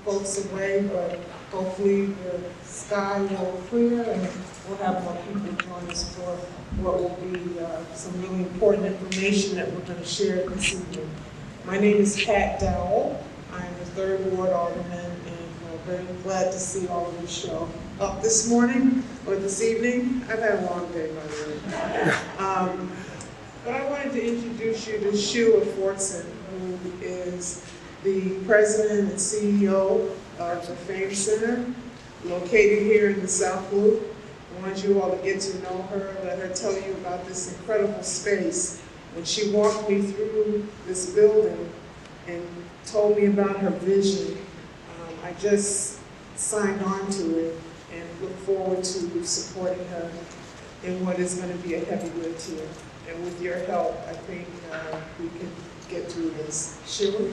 folks away, but hopefully the sky will clear and we'll have more people join us for what will be some really important information that we're going to share this evening. My name is Pat Dowell. I'm the 3rd Ward Alderman, and very glad to see all of you show up this morning or this evening. I've had a long day, by the way. But I wanted to introduce you to Sheila Fortson, who is the president and CEO of the Fame Center, located here in the South Loop. I want you all to get to know her, let her tell you about this incredible space. When she walked me through this building and told me about her vision, I just signed on to it and look forward to supporting her in what is going to be a heavy lift here. And with your help, I think we can get through this. Sheila?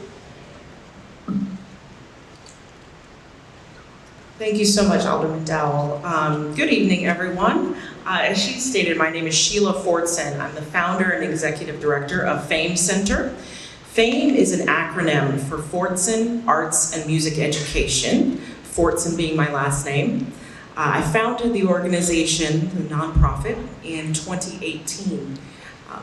Thank you so much, Alderman Dowell. Good evening, everyone. As she stated, my name is Sheila Fortson. I'm the founder and executive director of Fame Center. FAME is an acronym for Fortson Arts and Music Education, Fortson being my last name. I founded the organization, the nonprofit, in 2018.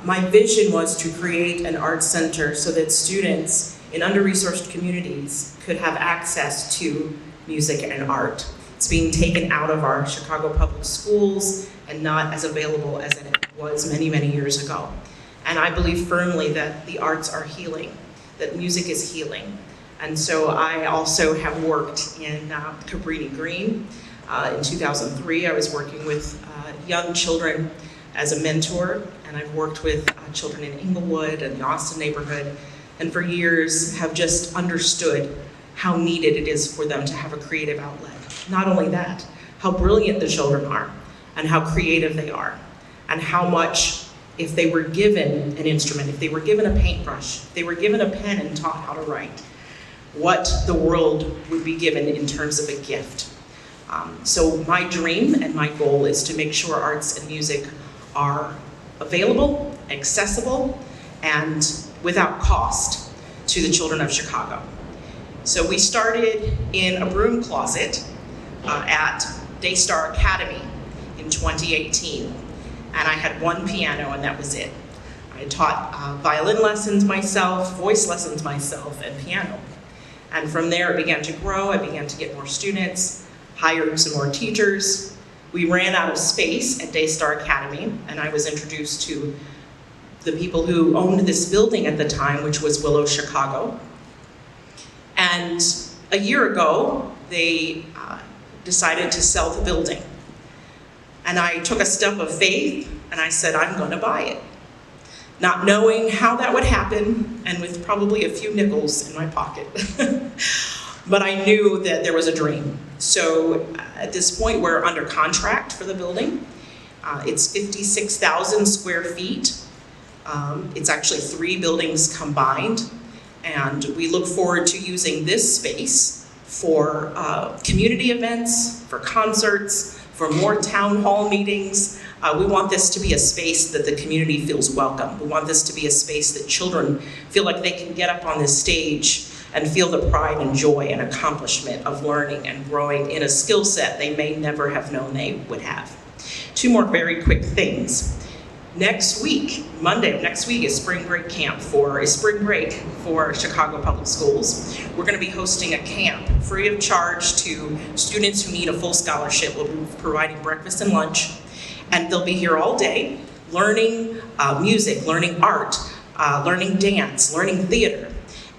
My vision was to create an arts center so that students in under-resourced communities could have access to music and art. It's being taken out of our Chicago public schools and not as available as it was many, many years ago. And I believe firmly that the arts are healing, that music is healing. And so I also have worked in Cabrini Green. In 2003, I was working with young children as a mentor, and I've worked with children in Inglewood and the Austin neighborhood, and for years have just understood how needed it is for them to have a creative outlet. Not only that, how brilliant the children are and how creative they are, and how much, if they were given an instrument, if they were given a paintbrush, if they were given a pen and taught how to write, what the world would be given in terms of a gift. So my dream and my goal is to make sure arts and music are available, accessible, and without cost to the children of Chicago. So we started in a broom closet at Daystar Academy in 2018, and I had one piano and that was it. I taught violin lessons myself, voice lessons myself, and piano. And from there it began to grow. I began to get more students, hired some more teachers. We ran out of space at Daystar Academy, and I was introduced to the people who owned this building at the time, which was Willow, Chicago. And a year ago, they decided to sell the building. And I took a step of faith, and I said, I'm gonna buy it. Not knowing how that would happen, and with probably a few nickels in my pocket. But I knew that there was a dream. So at this point, we're under contract for the building. It's 56,000 square feet. It's actually 3 buildings combined. And we look forward to using this space for community events, for concerts, for more town hall meetings. We want this to be a space that the community feels welcome. We want this to be a space that children feel like they can get up on this stage and feel the pride and joy and accomplishment of learning and growing in a skill set they may never have known they would have. 2 more very quick things. Next week, Monday of next week, is spring break for Chicago Public Schools. We're going to be hosting a camp free of charge to students who need a full scholarship. We'll be providing breakfast and lunch, and they'll be here all day learning music, learning art, learning dance, learning theater.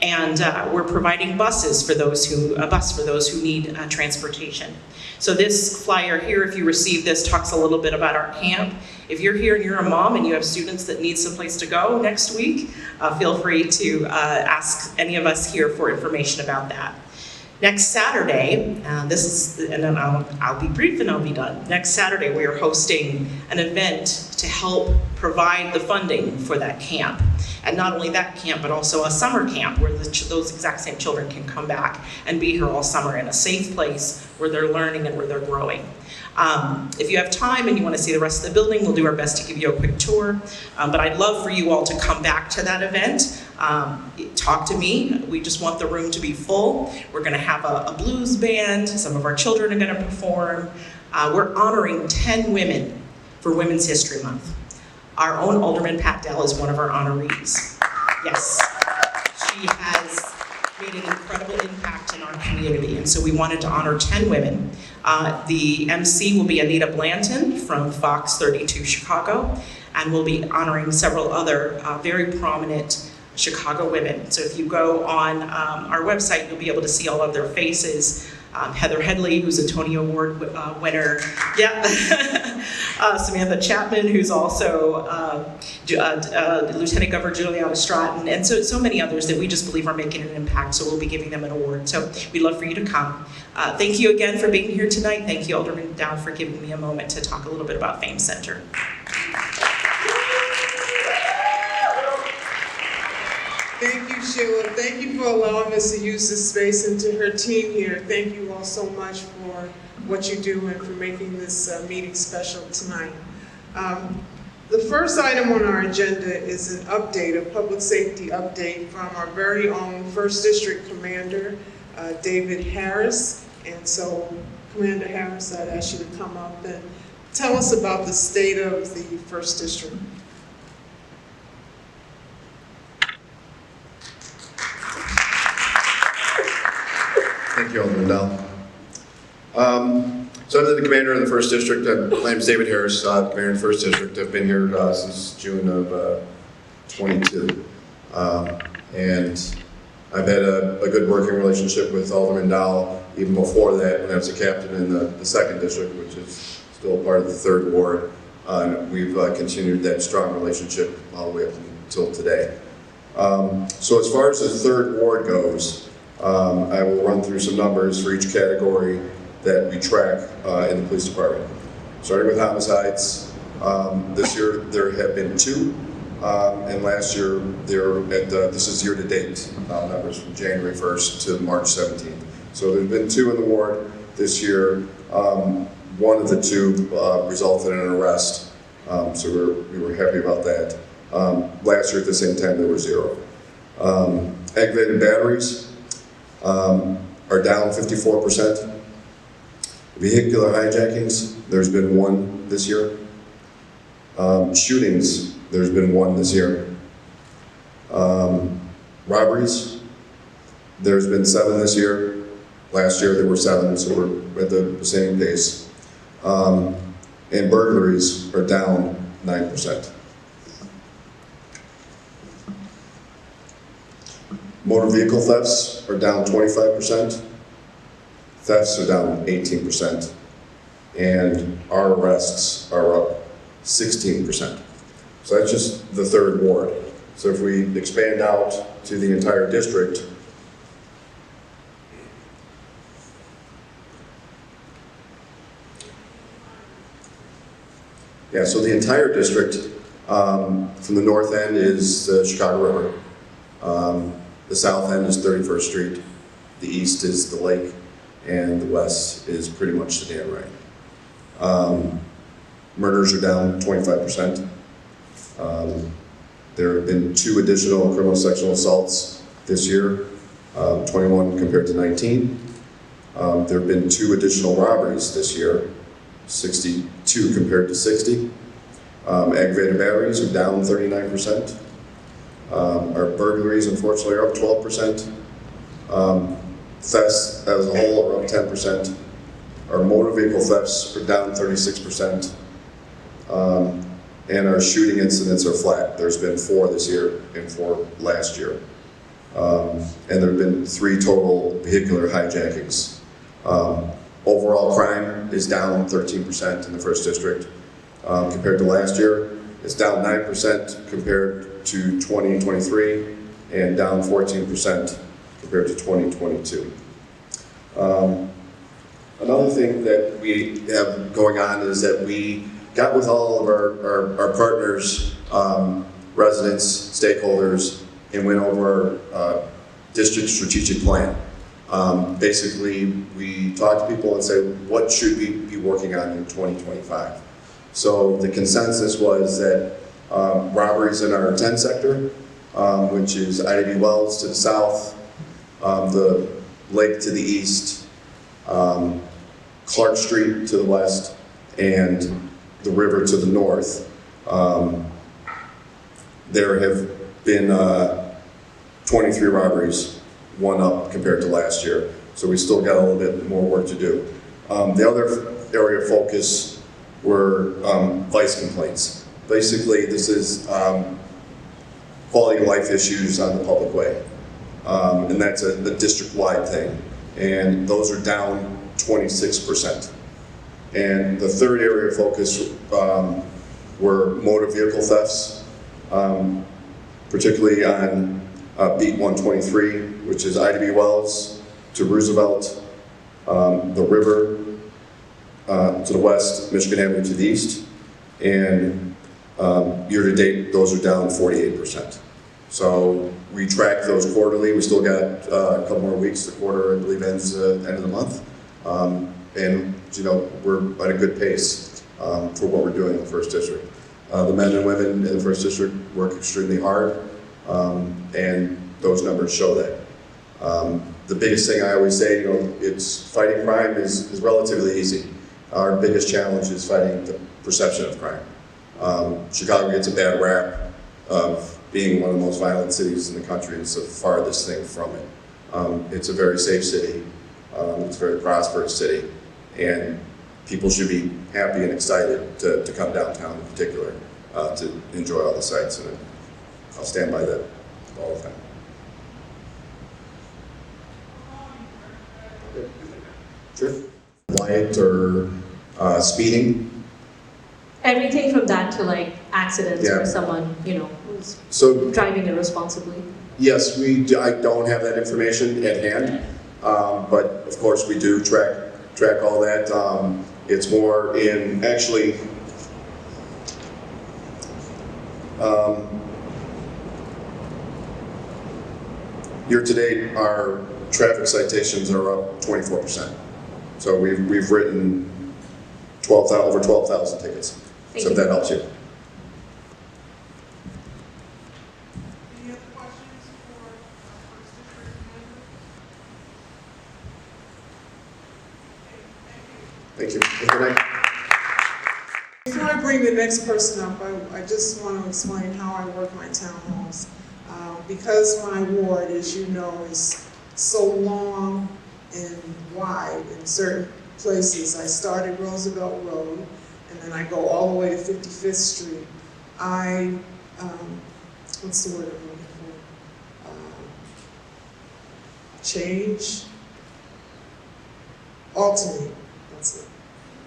And we're providing buses for those who, a bus for those who need transportation. So this flyer here, if you receive this, talks a little bit about our camp. If you're here and you're a mom and you have students that need someplace to go next week, feel free to ask any of us here for information about that. Next Saturday, and then I'll be brief and I'll be done. Next Saturday, we are hosting an event to help provide the funding for that camp. And not only that camp, but also a summer camp where those exact same children can come back and be here all summer in a safe place where they're learning and where they're growing. If you have time and you want to see the rest of the building, we'll do our best to give you a quick tour. But I'd love for you all to come back to that event. talk to me. We just want the room to be full. We're going to have a blues band. Some of our children are going to perform. We're honoring 10 women for Women's History Month. Our own Alderman Dowell is one of our honorees. Yes, she has made an incredible impact in our community, and so we wanted to honor 10 women. The MC will be Anita Blanton from Fox 32 Chicago, and we'll be honoring several other very prominent Chicago women. So if you go on our website, you'll be able to see all of their faces. Heather Headley, who's a Tony Award winner. Yeah. Samantha Chapman, who's also Lieutenant Governor Juliana Stratton, and so many others that we just believe are making an impact, so we'll be giving them an award. So we'd love for you to come. Thank you again for being here tonight. Thank you, Alderman Dowell, for giving me a moment to talk a little bit about Fame Center. Thank you, Sheila. Thank you for allowing us to use this space, and to her team here. Thank you all so much for what you do and for making this meeting special tonight. The first item on our agenda is an update, a public safety update from our very own 1st District Commander, David Harris. And so, Commander Harris, I'd ask you to come up and tell us about the state of the 1st District. Thank you, Alderman Dowell. So I'm the commander of the 1st District. My name is David Harris, commander of the 1st District. I've been here since June of 22. And I've had a good working relationship with Alderman Dowell even before that, when I was a captain in the 2nd District, which is still part of the 3rd Ward. And we've continued that strong relationship all the way up until today. So as far as the 3rd Ward goes, I will run through some numbers for each category that we track in the police department. Starting with homicides, this year there have been 2, and last year this is year to date numbers from January 1st to March 17th. So there's been 2 in the ward this year. One of the 2 resulted in an arrest, so we were happy about that. Last year at the same time there were 0. Aggravated batteries are down 54%. Vehicular hijackings, there's been 1 this year. Shootings, there's been 1 this year. Robberies, there's been 7 this year. Last year there were 7, so we're at the same pace. And burglaries are down 9%. Motor vehicle thefts are down 25%. Thefts are down 18%. And our arrests are up 16%. So that's just the 3rd Ward. So if we expand out to the entire district, so the entire district from the north end is the Chicago River. The south end is 31st Street, the east is the lake, and the west is pretty much the Dan Ryan. Murders are down 25%. There have been 2 additional criminal sexual assaults this year, 21 compared to 19. There have been 2 additional robberies this year, 62 compared to 60. Aggravated batteries are down 39%. Our burglaries, unfortunately, are up 12%. Thefts as a whole are up 10%. Our motor vehicle thefts are down 36%. And our shooting incidents are flat. There's been 4 this year and 4 last year. And there have been 3 total vehicular hijackings. Overall crime is down 13% in the 1st District. Compared to last year, it's down 9% compared to 2023 and down 14% compared to 2022. Another thing that we have going on is that we got with all of our partners, residents, stakeholders, and went over our district strategic plan. Basically, we talked to people and said, what should we be working on in 2025? So the consensus was that robberies in our 10 sector which is IDB Wells to the south, the lake to the east, Clark Street to the west, and the river to the north. There have been 23 robberies, one up compared to last year. So we still got a little bit more work to do. The other area of focus were vice complaints. Basically, this is quality of life issues on the public way. And that's a district-wide thing. And those are down 26%. And the third area of focus were motor vehicle thefts, particularly on Beat 123, which is IDB Wells to Roosevelt, the river to the west, Michigan Avenue to the east, and year to date, those are down 48%. So we track those quarterly. We still got a couple more weeks. The quarter, I believe, ends end of the month. And you know, we're at a good pace for what we're doing in the First District. The men and women in the First District work extremely hard, and those numbers show that. The biggest thing I always say, you know, it's fighting crime is relatively easy. Our biggest challenge is fighting the perception of crime. Chicago gets a bad rap of being one of the most violent cities in the country. It's the farthest thing from it. It's a very safe city. It's a very prosperous city, and people should be happy and excited to come downtown in particular to enjoy all the sights, and I'll stand by that all the time. Sure. Riot or speeding. Everything from that to like accidents Yeah. or someone, you know, who's So driving irresponsibly. yes, I don't have that information at hand, but of course we do track all that. It's more in actually. Year to date, our traffic citations are up 24%. So we've written over 12,000 tickets. Thank So if you. that helps you. Any other questions for our First District member? Thank you. Good night. Before I bring the next person up, I just want to explain how I work my townhomes. Because my ward, as you know, is so long and wide in certain places. I start at Roosevelt Road, and then I go all the way to 55th Street. What's the word I'm looking for? Change? Alternate, that's it.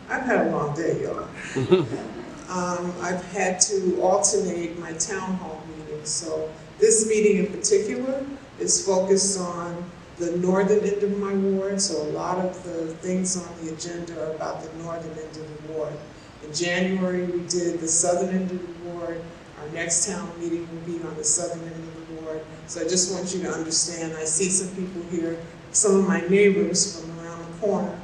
I've had a long day, y'all. I've had to alternate my town hall meetings, so this meeting in particular is focused on the northern end of my ward, so a lot of the things on the agenda are about the northern end of the ward. In January, we did the southern end of the ward. Our next town meeting will be on the southern end of the ward. So I just want you to understand, I see some people here, some of my neighbors from around the corner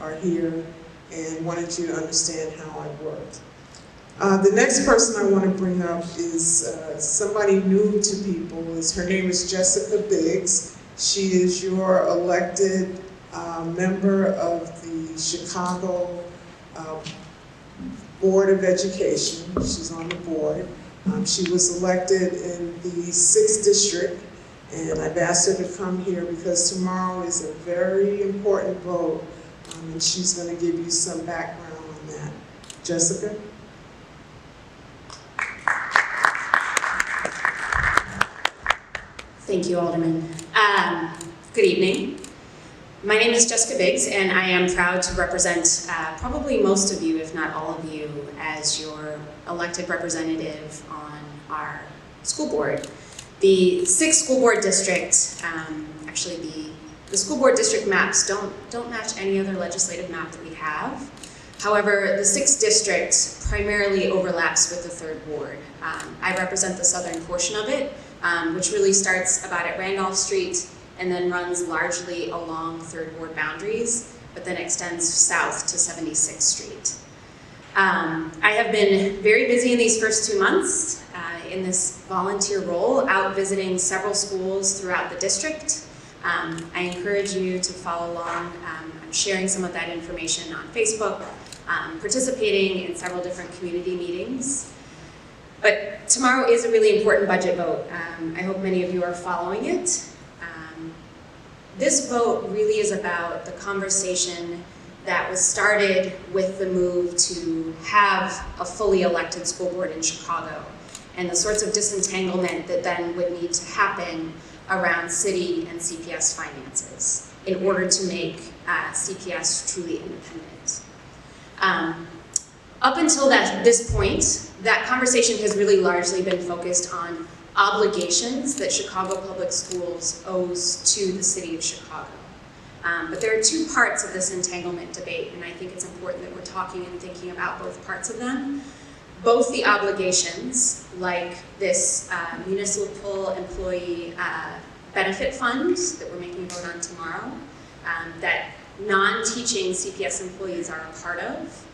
are here, and wanted you to understand how I worked. The next person I want to bring up is somebody new to people. Her name is Jessica Biggs. She is your elected member of the Chicago Board of Education. She's on the board. She was elected in the 6th District, and I've asked her to come here because tomorrow is a very important vote, and she's going to give you some background on that. Jessica? Thank you, Alderman. Good evening. My name is Jessica Biggs, and I am proud to represent probably most of you, if not all of you, as your elected representative on our school board. The 6th school board district, actually the school board district maps don't match any other legislative map that we have. However, the 6th district primarily overlaps with the 3rd ward. I represent the southern portion of it, which really starts about at Randolph Street and then runs largely along 3rd ward boundaries, but then extends south to 76th Street. I have been very busy in these first 2 months in this volunteer role out visiting several schools throughout the district. I encourage you to follow along. I'm sharing some of that information on Facebook, participating in several different community meetings. But tomorrow is a really important budget vote. I hope many of you are following it. This vote really is about the conversation that was started with the move to have a fully elected school board in Chicago, and the sorts of disentanglement that then would need to happen around city and CPS finances in order to make CPS truly independent. Up until this point, that conversation has really largely been focused on obligations that Chicago Public Schools owes to the city of Chicago. But there are two parts of this entanglement debate, and I think it's important that we're talking and thinking about both parts of them. Both the obligations, like this municipal employee benefit fund that we're making a vote on tomorrow, that non-teaching CPS employees are a part of,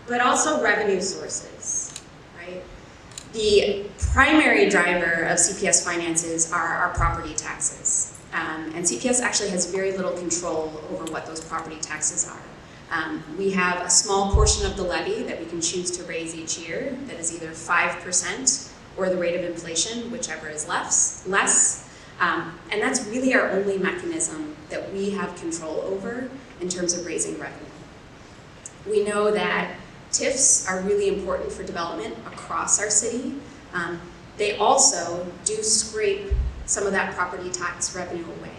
but also revenue sources, right? The primary driver of CPS finances are our property taxes. And CPS actually has very little control over what those property taxes are. We have a small portion of the levy that we can choose to raise each year that is either 5% or the rate of inflation, whichever is less. And that's really our only mechanism that we have control over in terms of raising revenue. We know that TIFs are really important for development across our city. They also do scrape some of that property tax revenue away.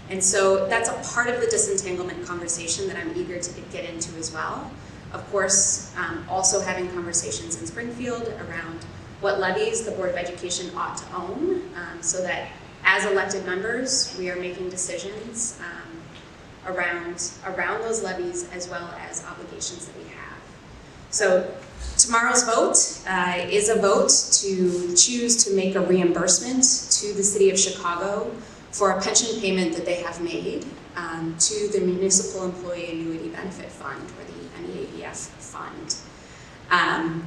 And so that's a part of the disentanglement conversation that I'm eager to get into as well. Of course, also having conversations in Springfield around what levies the Board of Education ought to own, so that as elected members, we are making decisions around those levies as well as obligations that we have. So tomorrow's vote is a vote to choose to make a reimbursement to the City of Chicago for a pension payment that they have made to the Municipal Employee Annuity Benefit Fund, or the MEABF fund.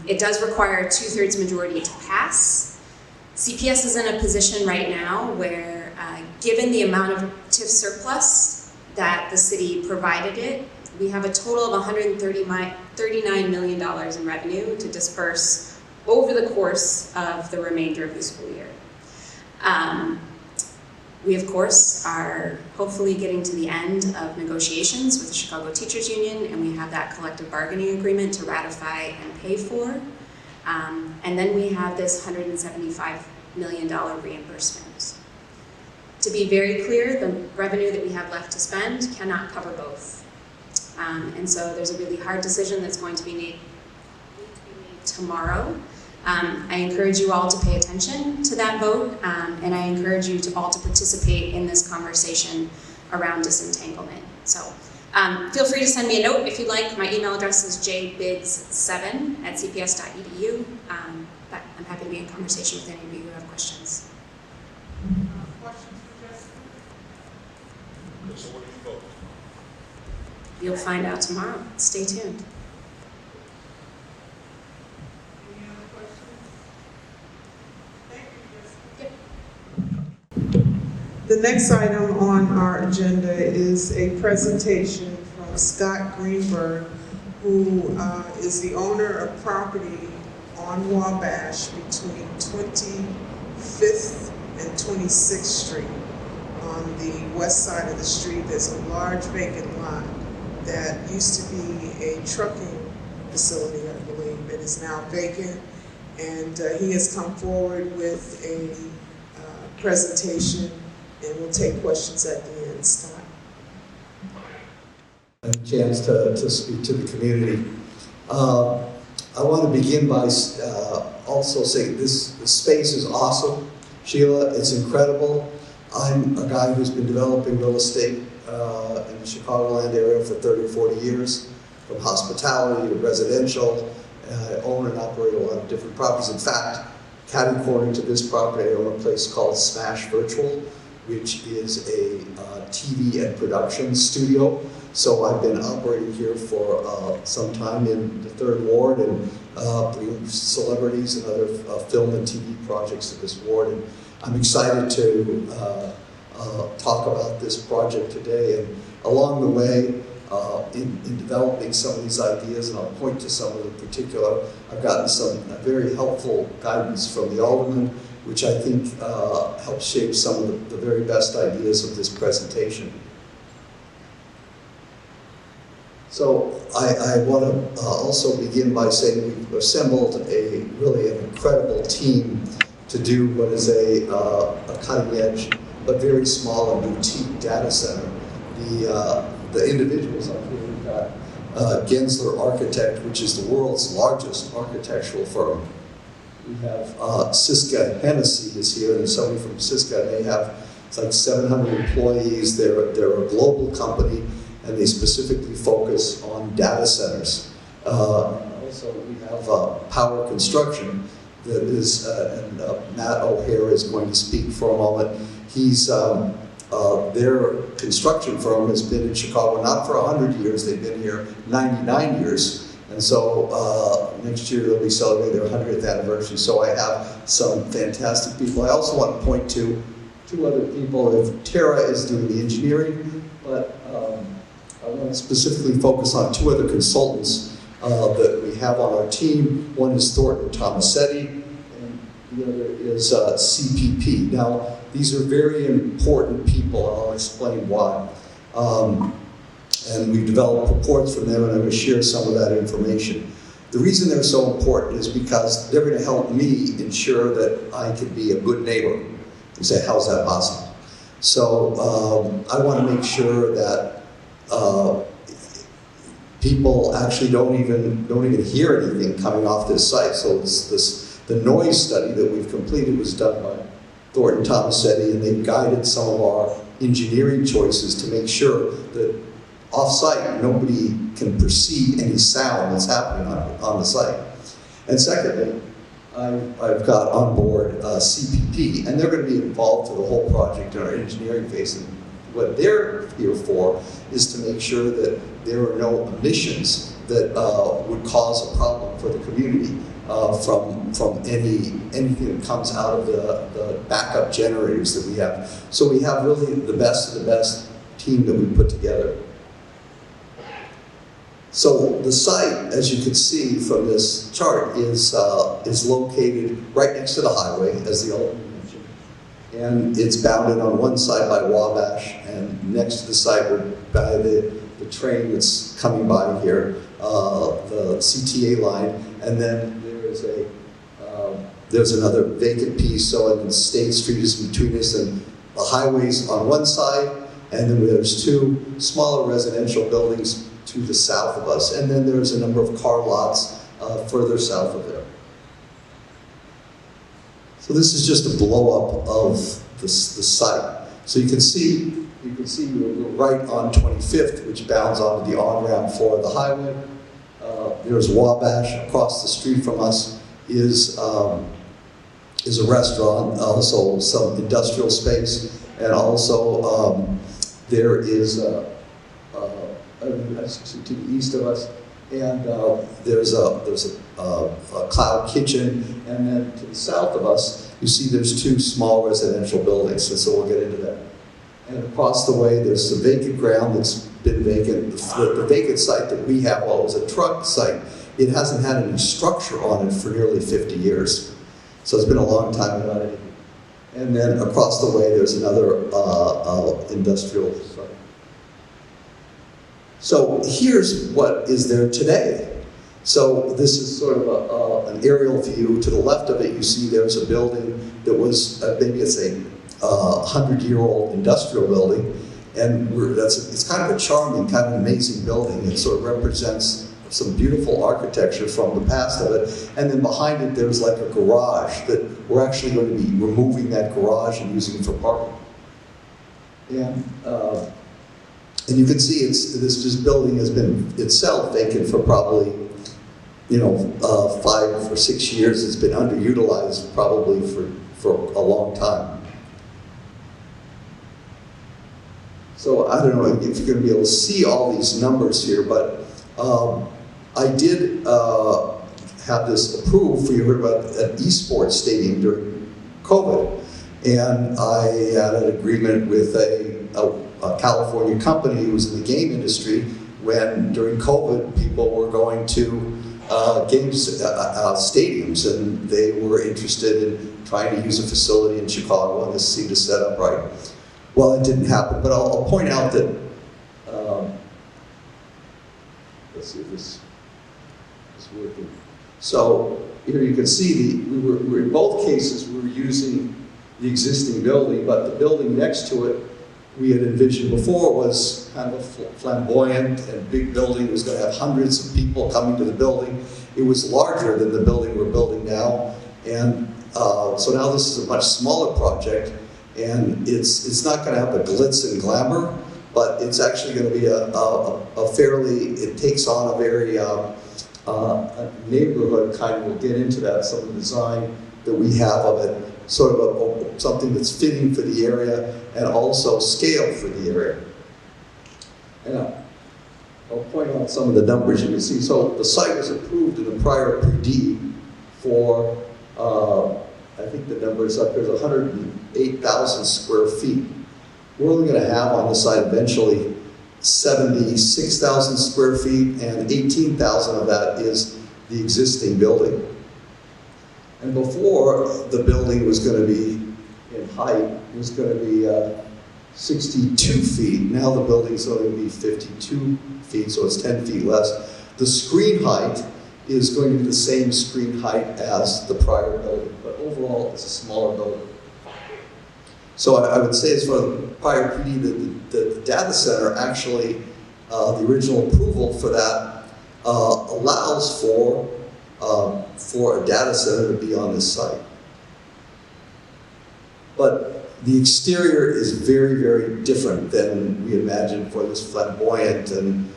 It does require a 2/3 majority to pass. CPS is in a position right now where, given the amount of TIF surplus that the city provided it, we have a total of $139 million in revenue to disperse over the course of the remainder of the school year. We, of course, are hopefully getting to the end of negotiations with the Chicago Teachers Union, and we have that collective bargaining agreement to ratify and pay for. And then we have this $175 million reimbursement. To be very clear, the revenue that we have left to spend cannot cover both. And so there's a really hard decision that's going to be made tomorrow. I encourage you all to pay attention to that vote, and I encourage you all to participate in this conversation around disentanglement. So feel free to send me a note if you'd like. My email address is jbiggs7@cps.edu. But I'm happy to be in conversation with any of you who have questions. Questions for Jessica? So what do you vote? You'll find out tomorrow. Stay tuned. Any other questions? Thank you, Jessica. Yep. The next item on our agenda is a presentation from Scott Greenberg, who is the owner of property on Wabash between 25th and 26th Street. On the west side of the street, there's a large vacant lot that used to be a trucking facility, I believe. It is now vacant, and he has come forward with a presentation, and we'll take questions at the end. Scott. A chance to speak to the community. I want to begin by also saying this space is awesome. Sheila, it's incredible. I'm a guy who's been developing real estate in the Chicagoland area for 30 or 40 years, from hospitality to residential. I own and operate a lot of different properties. In fact, catty corner to this property, I own a place called Smash Virtual, which is a TV and production studio. So I've been operating here for some time in the 3rd Ward and bringing celebrities and other film and TV projects to this ward. And I'm excited to talk about this project today. And along the way, in developing some of these ideas, and I'll point to some of them in particular, I've gotten some very helpful guidance from the Alderman, which I think helps shape some of the very best ideas of this presentation. So I want to also begin by saying we've assembled really an incredible team to do what is a cutting edge but very small and boutique data center. The individuals up here, we've got Gensler Architect, which is the world's largest architectural firm. We have Siska Hennessy is here, and somebody from Siska, and they have like 700 employees. They're a global company, and they specifically focus on data centers. Also, we have Power Construction that is, and Matt O'Hare is going to speak for a moment. He's their construction firm has been in Chicago not for 100 years, they've been here 99 years. And so next year they'll be celebrating their 100th anniversary. So I have some fantastic people. I also want to point to 2 other people. If Tara is doing the engineering, but I want to specifically focus on 2 other consultants that we have on our team. One is Cullerton and Calumet, and the other is CPP. Now, these are very important people, and I'll explain why. And we've developed reports from them, and I'm going to share some of that information. The reason they're so important is because they're going to help me ensure that I can be a good neighbor. You say, how's that possible? So I want to make sure that people actually don't even hear anything coming off this site. So the noise study that we've completed was done by Cullerton Tomasetti, and they've guided some of our engineering choices to make sure that off-site nobody can perceive any sound that's happening on the site. And secondly, I've got on board CPP, and they're going to be involved for the whole project in our engineering phase. And what they're here for is to make sure that there are no emissions that would cause a problem for the community from anything that comes out of the backup generators that we have. So we have really the best of the best team that we put together. So the site, as you can see from this chart, is located right next to the highway, as the Alderman mentioned. And it's bounded on one side by Wabash, and next to the site by the train that's coming by here, the CTA line, and then there's another vacant piece, so State Street is between us, and the highway's on one side, and then there's 2 smaller residential buildings to the south of us, and then there's a number of car lots further south of there. So this is just a blow-up of the site. So you can see we're right on 25th, which bounds onto the on-ramp for the highway. There's Wabash. Across the street from us is a restaurant, also some industrial space, and also there is to the east of us, and there's a cloud kitchen, and then to the south of us, you see there's 2 small residential buildings, and so we'll get into that. And across the way, there's some vacant ground that's been vacant. The vacant site that we have, while it was a truck site, it hasn't had any structure on it for nearly 50 years. So it's been a long time without anything. And then across the way, there's another industrial site. So here's what is there today. So this is sort of an aerial view. To the left of it, you see there's a building that was, maybe it's a 100-year-old industrial building. And it's kind of a charming, kind of amazing building. It sort of represents some beautiful architecture from the past of it. And then behind it, there's like a garage that we're actually going to be removing that garage and using it for parking. And you can see this building has been itself vacant for probably, 5 or 6 years. It's been underutilized probably for a long time. So I don't know if you're going to be able to see all these numbers here, but I did have this approved for, you heard about an esports stadium during COVID. And I had an agreement with a California company who was in the game industry when during COVID people were going to stadiums, and they were interested in trying to use a facility in Chicago, and this seemed to set up right. Well, it didn't happen, but I'll point out that, let's see if this is working. So here you can see we were in both cases we were using the existing building, but the building next to it we had envisioned before was kind of a flamboyant and big building. It was going to have hundreds of people coming to the building. It was larger than the building we're building now, and so now this is a much smaller project, and it's not going to have the glitz and glamour, but it's actually going to be a fairly, it takes on a very a neighborhood kind. We'll get into that, some of the design that we have of it, sort of something that's fitting for the area and also scale for the area. And I'll point out some of the numbers you can see. So the site was approved in the prior PD for, I think the number is up, there's 108,000 square feet. We're only going to have on the site eventually 76,000 square feet, and 18,000 of that is the existing building. And before, the building was going to be, in height, was going to be 62 feet. Now the building's going to be 52 feet, so it's 10 feet less. The screen height is going to be the same screen height as the prior building, but overall it's a smaller building. So I would say, as far as the prior PD, the data center actually, the original approval for that allows for a data center to be on this site. But the exterior is very, very different than we imagined for this flamboyant and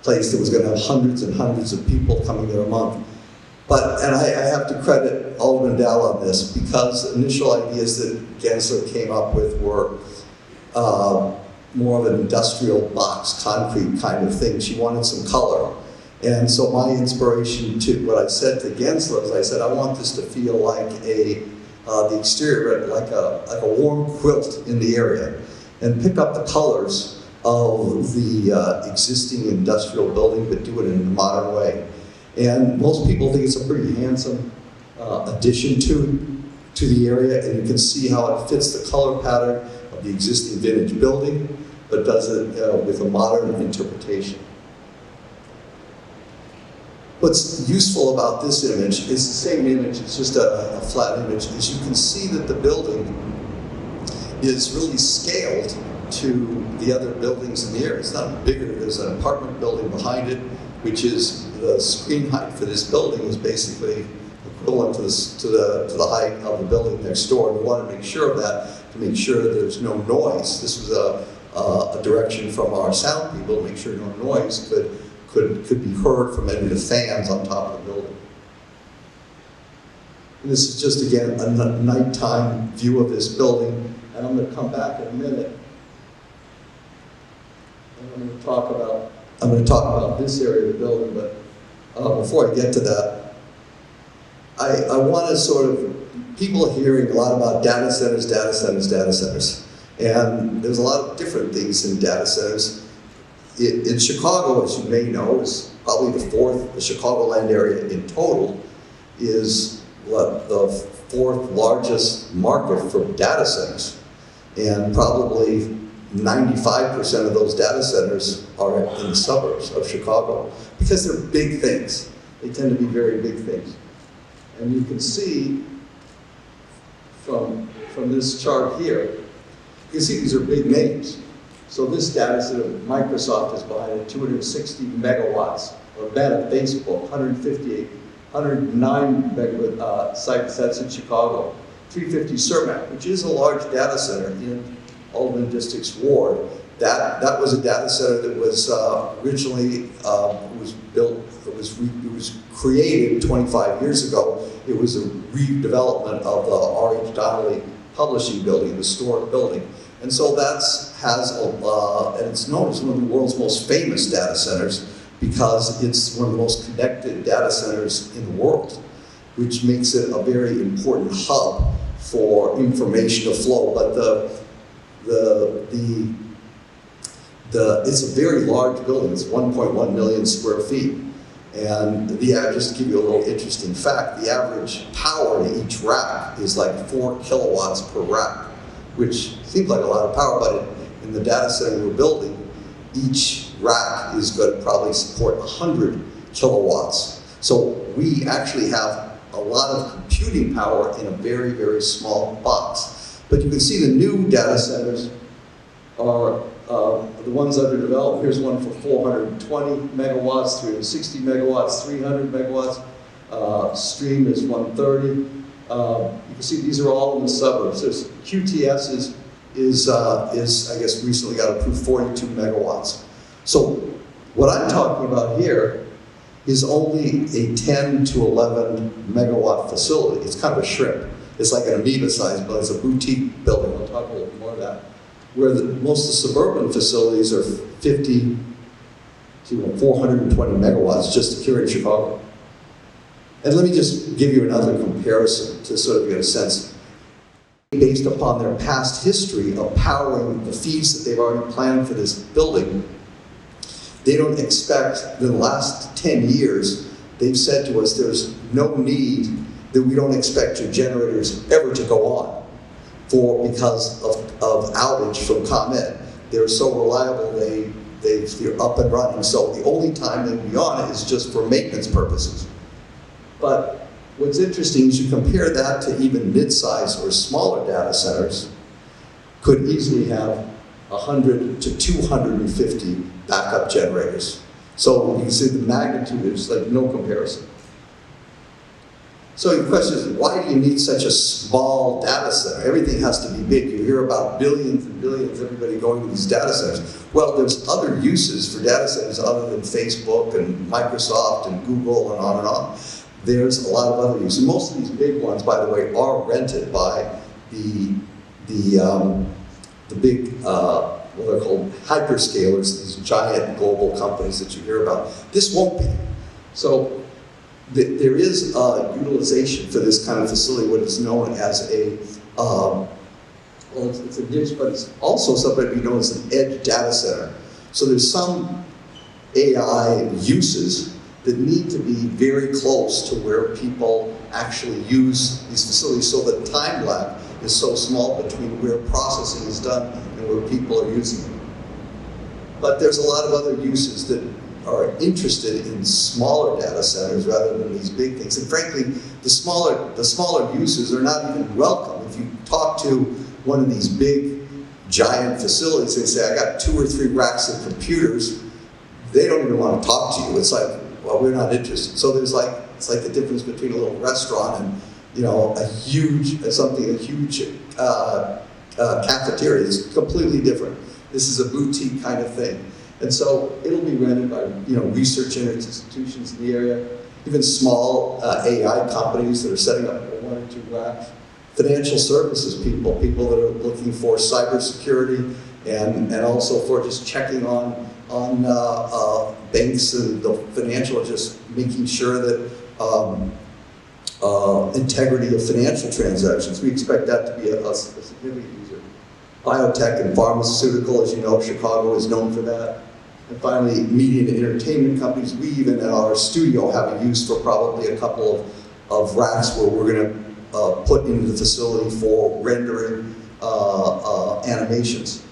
place that was going to have hundreds and hundreds of people coming there a month. But, and I have to credit Alderman Dowell on this, because the initial ideas that Gensler came up with were more of an industrial box, concrete kind of thing. She wanted some color. And so my inspiration to what I said to Gensler is, I said, I want this to feel like the exterior, like a warm quilt in the area, and pick up the colors of the existing industrial building, but do it in a modern way. And most people think it's a pretty handsome addition to the area, and you can see how it fits the color pattern of the existing vintage building, but does it with a modern interpretation. What's useful about this image is the same image, it's just a flat image, is you can see that the building is really scaled to the other buildings in the area. It's not bigger, there's an apartment building behind it, which is the screen height for this building is basically equivalent to the height of the building next door. And we want to make sure of that, to make sure that there's no noise. This was a direction from our sound people to make sure no noise could be heard from any of the fans on top of the building. And this is just, again, a nighttime view of this building, and I'm going to come back in a minute. And I'm going to talk about this area of the building, but before I get to that, I want to sort of, people are hearing a lot about data centers, data centers, data centers. And there's a lot of different things in data centers. In Chicago, as you may know, is probably the Chicagoland area in total is the fourth largest market for data centers. And probably 95% of those data centers are in the suburbs of Chicago, because they're big things. They tend to be very big things. And you can see from this chart here, you can see these are big names. So this data center, Microsoft is behind it, 260 megawatts, or Meta, Facebook, 109 megawatt sites, that's in Chicago. 350 Cermak, which is a large data center in Alderman District's ward. That was a data center that was originally was built. It was created 25 years ago. It was a redevelopment of the R.H. Donnelly Publishing Building, the historic building. And so and it's known as one of the world's most famous data centers because it's one of the most connected data centers in the world, which makes it a very important hub for information to flow. But it's a very large building. It's 1.1 million square feet. And just to give you a little interesting fact, the average power to each rack is like 4 kilowatts per rack, which seems like a lot of power, but in the data center we're building, each rack is going to probably support 100 kilowatts. So we actually have a lot of computing power in a very, very small box. But you can see the new data centers are the ones under development. Here's one for 420 megawatts, 360 megawatts, 300 megawatts. Stream is 130. You can see these are all in the suburbs. There's QTS is I guess recently got approved 42 megawatts. So what I'm talking about here is only a 10 to 11 megawatt facility. It's kind of a shrimp. It's like an amoeba size, but it's a boutique building. We'll talk a little more of that. Where most of the suburban facilities are 50 to 420 megawatts just here in Chicago. And let me just give you another comparison to sort of get a sense. Based upon their past history of powering the feeds that they've already planned for this building, they don't expect, in the last 10 years, they've said to us there's no need, that we don't expect your generators ever to go on because of outage from ComEd. They're so reliable, they're up and running. So the only time they'd be on it is just for maintenance purposes. But what's interesting is you compare that to even mid-sized or smaller data centers could easily have 100 to 250 backup generators. So you can see the magnitude is like no comparison. So your question is, why do you need such a small data center? Everything has to be big. You hear about billions and billions, everybody going to these data centers. Well, there's other uses for data centers other than Facebook and Microsoft and Google and on and on. There's a lot of other uses. Most of these big ones, by the way, are rented by the big, what they're called hyperscalers, these giant global companies that you hear about. This won't be. So there is utilization for this kind of facility, what is known as a, well, it's a niche, but it's also something we know as an edge data center. So there's some AI uses that need to be very close to where people actually use these facilities, so the time lag is so small between where processing is done and where people are using it. But there's a lot of other uses that are interested in smaller data centers rather than these big things. And frankly, the smaller uses are not even welcome. If you talk to one of these big, giant facilities, they say, I got 2 or 3 racks of computers, they don't even want to talk to you. It's like, well, we're not interested. So there's like, it's like the difference between a little restaurant and, you know, a huge cafeteria. It's completely different. This is a boutique kind of thing. And so it'll be rented by, you know, research institutions in the area, even small AI companies that are setting up 1 or 2 racks, financial services people that are looking for cybersecurity and also for just checking on banks and the financial, just making sure that integrity of financial transactions. We expect that to be a significant user. Biotech and pharmaceutical, as you know, Chicago is known for that. And finally, media and entertainment companies. We even in our studio have a use for probably a couple of racks where we're going to put into the facility for rendering animations.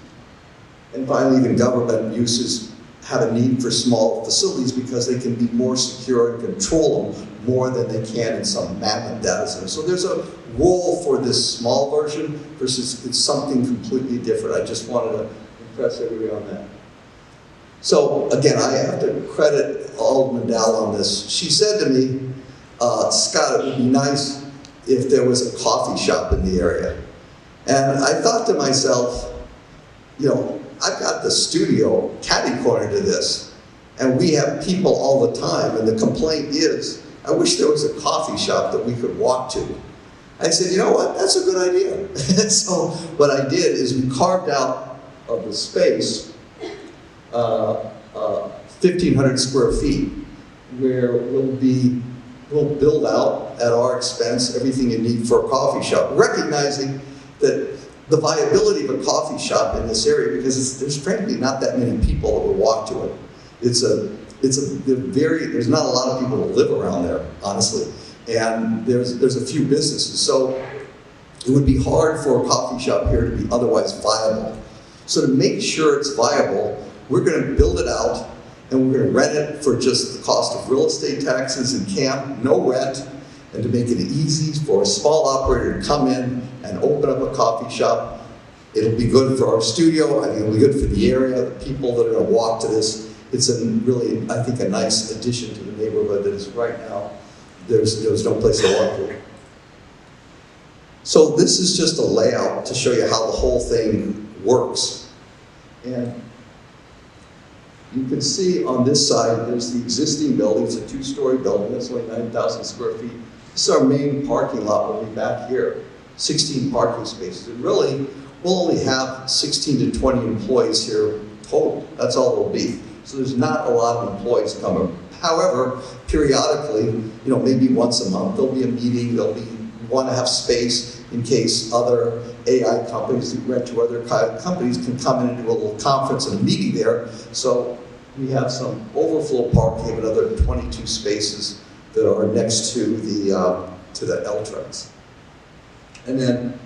And finally, even government uses have a need for small facilities because they can be more secure and control them more than they can in some mammoth data center. So there's a role for this small version versus it's something completely different. I just wanted to impress everybody on that. So again, I have to credit Alderman Dowell on this. She said to me, Scott, it would be nice if there was a coffee shop in the area. And I thought to myself, you know, I've got the studio catty-corner to this, and we have people all the time, and the complaint is, I wish there was a coffee shop that we could walk to. I said, you know what, that's a good idea. So what I did is we carved out of the space 1,500 square feet, where we'll build out at our expense everything you need for a coffee shop, recognizing that the viability of a coffee shop in this area, because there's frankly not that many people that would walk to it. There's not a lot of people that live around there, honestly, and there's a few businesses, so it would be hard for a coffee shop here to be otherwise viable. So to make sure it's viable, we're going to build it out, and we're going to rent it for just the cost of real estate taxes and camp, no rent, and to make it easy for a small operator to come in and open up a coffee shop. It'll be good for our studio, I think it'll be good for the area, the people that are going to walk to this. It's really, I think, a nice addition to the neighborhood that is right now, there's no place to walk to. So this is just a layout to show you how the whole thing works. And you can see on this side, there's the existing building. It's a 2-story building. That's only 9,000 square feet. This is our main parking lot. We'll be back here, 16 parking spaces. And really, we'll only have 16 to 20 employees here total. That's all there'll be. So there's not a lot of employees coming. However, periodically, maybe once a month, there'll be a meeting. We want to have space in case other AI companies that rent to other companies can come in and do a little conference and a meeting there. So we have some overflow parking of another 22 spaces that are next to the L tracks. And then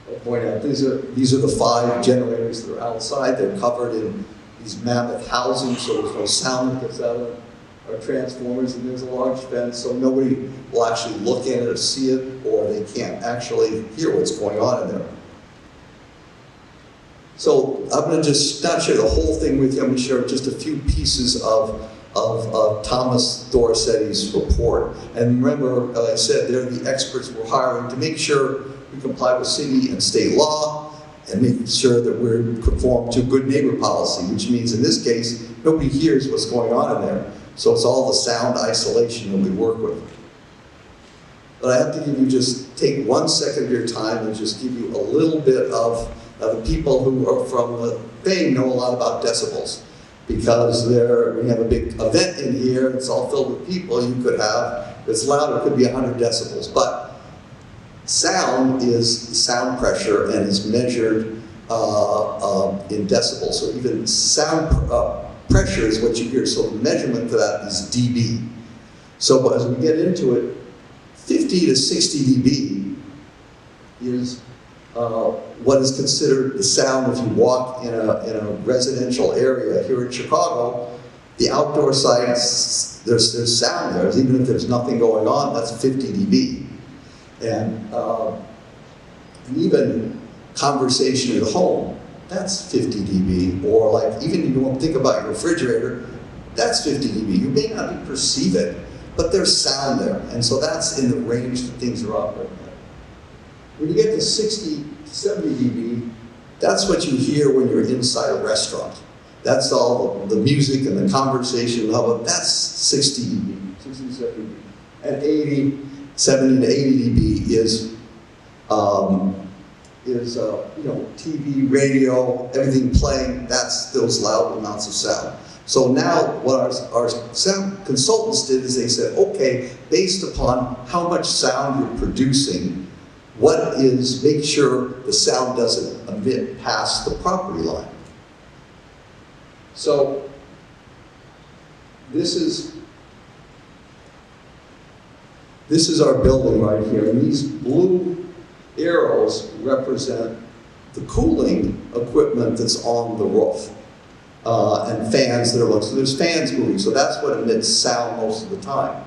I'll point out these are the 5 generators that are outside. They're covered in these mammoth housing, so there's no sound that gets out of our transformers, and there's a large fence, so nobody will actually look in it or see it, or they can't actually hear what's going on in there. So I'm going to just not share the whole thing with you. I'm going to share just a few pieces of Thomas Dorsetti's report. And remember, as I said, they're the experts we're hiring to make sure we comply with city and state law, and making sure that we're conform to good neighbor policy, which means in this case, nobody hears what's going on in there. So it's all the sound isolation that we work with. But I have to take 1 second of your time and just give you a little bit of the people who are from Fame know a lot about decibels, because we have a big event in here, it's all filled with people. You could have, if it's loud, it could be 100 decibels, but sound is sound pressure and is measured in decibels. So even sound pressure is what you hear. So the measurement for that is dB. So as we get into it, 50 to 60 dB is what is considered the sound if you walk in a residential area here in Chicago. The outdoor sites, there's sound there. Even if there's nothing going on, that's 50 dB. And even conversation at home, that's 50 dB. Or like, even you don't think about your refrigerator, that's 50 dB. You may not perceive it, but there's sound there. And so that's in the range that things are operating at. When you get to 60, 70 dB, that's what you hear when you're inside a restaurant. That's all the music and the conversation level. That's 60 dB, 60 to 70 dB. And 70 to 80 dB is TV, radio, everything playing. That's those loud amounts of sound. So now what our sound consultants did is they said, okay, based upon how much sound you're producing, make sure the sound doesn't emit past the property line. So this is our building right here, and these blue arrows represent the cooling equipment that's on the roof, and fans that are on. So there's fans moving, so that's what emits sound most of the time.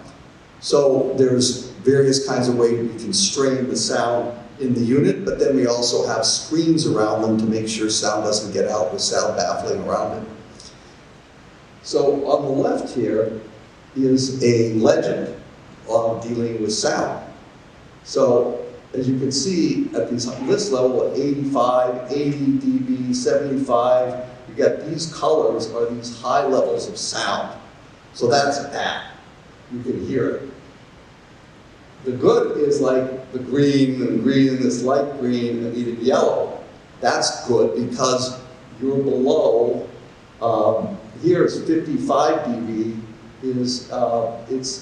So there's various kinds of ways we can strain the sound in the unit, but then we also have screens around them to make sure sound doesn't get out with sound baffling around it. So on the left here is a legend on dealing with sound. So as you can see at this level at 85, 80 dB, 75, you get these colors are these high levels of sound. So that's that. You can hear it. The good is like the green and this light green and even yellow. That's good because you're below, here is 55 dB, it's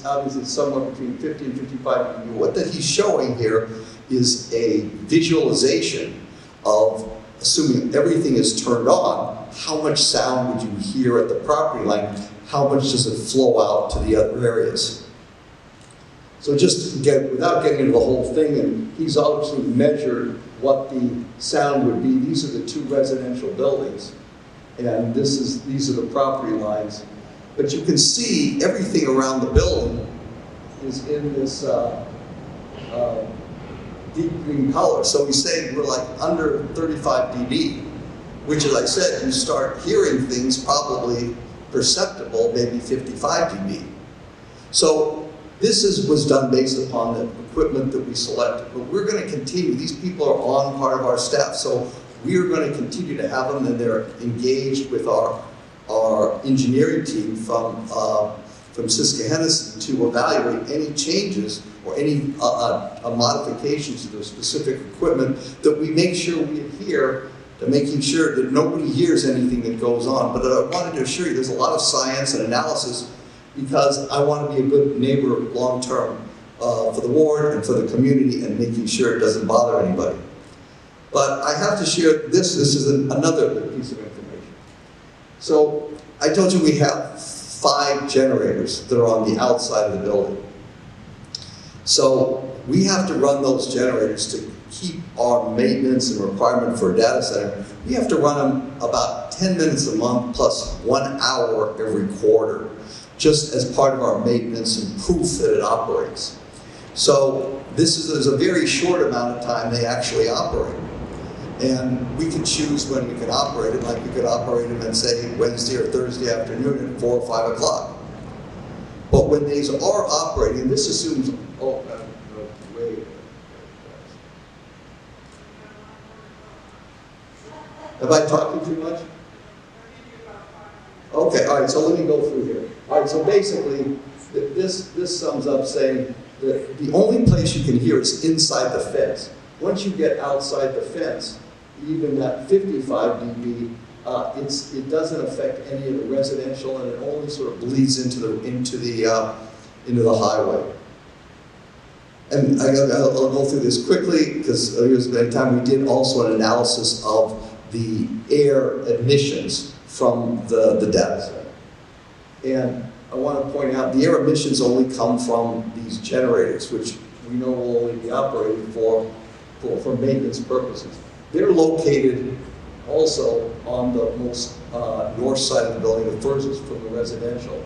obviously somewhere between 50 and 55 dB. What that he's showing here is a visualization of, assuming everything is turned on, how much sound would you hear at the property line? How much does it flow out to the other areas? So just to get, without getting into the whole thing, and he's obviously measured what the sound would be. These are the two residential buildings, and these are the property lines. But you can see everything around the building is in this deep green color. So we say we're like under 35 dB, which, as I said, you start hearing things probably perceptible, maybe 55 dB. So this was done based upon the equipment that we selected, but we're going to continue. These people are on part of our staff, so we are going to continue to have them, and they're engaged with our engineering team from Susquehanna to evaluate any changes or any modifications to the specific equipment that we make sure we adhere to, making sure that nobody hears anything that goes on. But I wanted to assure you there's a lot of science and analysis, because I want to be a good neighbor long-term for the ward and for the community, and making sure it doesn't bother anybody. But I have to share this. This is another piece of information. So I told you we have 5 generators that are on the outside of the building. So we have to run those generators to keep our maintenance and requirement for a data center. We have to run them about 10 minutes a month plus 1 hour every quarter, just as part of our maintenance and proof that it operates. So this is a very short amount of time they actually operate. And we can choose when we can operate it, like we could operate them at, say, Wednesday or Thursday afternoon at 4 or 5 o'clock. But when these are operating, this assumes, wait. Have I talked too much? Okay, all right, so let me go through here. All right, so basically, this sums up saying that the only place you can hear is inside the fence. Once you get outside the fence, even that 55 dB, it doesn't affect any of the residential, and it only sort of bleeds into the highway. And I'll go through this quickly, because there's been a time we did also an analysis of the air emissions from the data center. And I want to point out the air emissions only come from these generators, which we know will only be operated for maintenance purposes. They're located also on the most north side of the building, the furthest from the residential.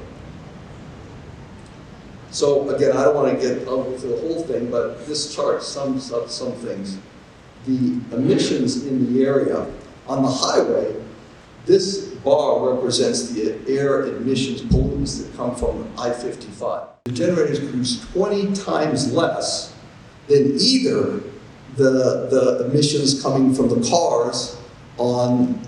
So again, I don't want to get into the whole thing, but this chart sums up some things. The emissions in the area on the highway, this bar represents the air emissions pollutants that come from I-55. The generators produce 20 times less than either the emissions coming from the cars on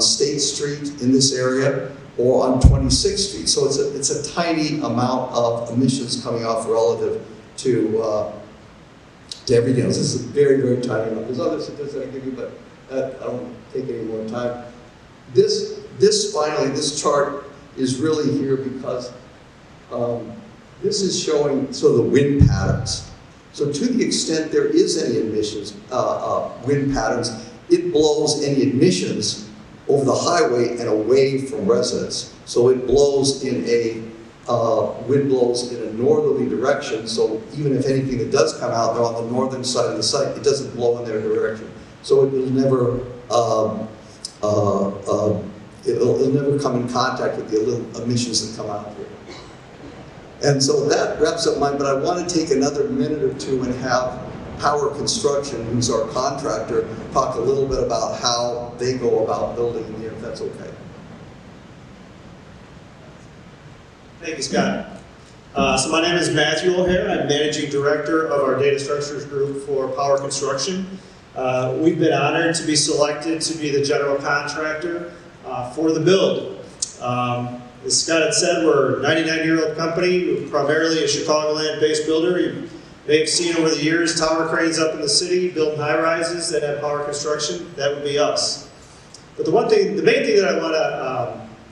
State Street in this area or on 26th Street. So it's a tiny amount of emissions coming off relative to everything else. This is a very, very tiny amount. There's other statistics I can give you, but I don't take any more time. This chart is really here because this is showing sort of the wind patterns. So to the extent there is any emissions, wind patterns, it blows any emissions over the highway and away from residents. So it blows in wind blows in a northerly direction, so even if anything that does come out, they're on the northern side of the site, it doesn't blow in their direction. So it will never, it'll never come in contact with the little emissions that come out here. And so that wraps up mine, but I want to take another minute or two and have Power Construction, who's our contractor, talk a little bit about how they go about building in here, if that's okay. Thank you, Scott. So my name is Matthew O'Hare. I'm Managing Director of our Data Structures Group for Power Construction. We've been honored to be selected to be the general contractor for the build. As Scott had said, we're a 99-year-old company, primarily a Chicagoland-based builder. may have seen over the years tower cranes up in the city building high rises that have power construction. That would be us. But the main thing that I want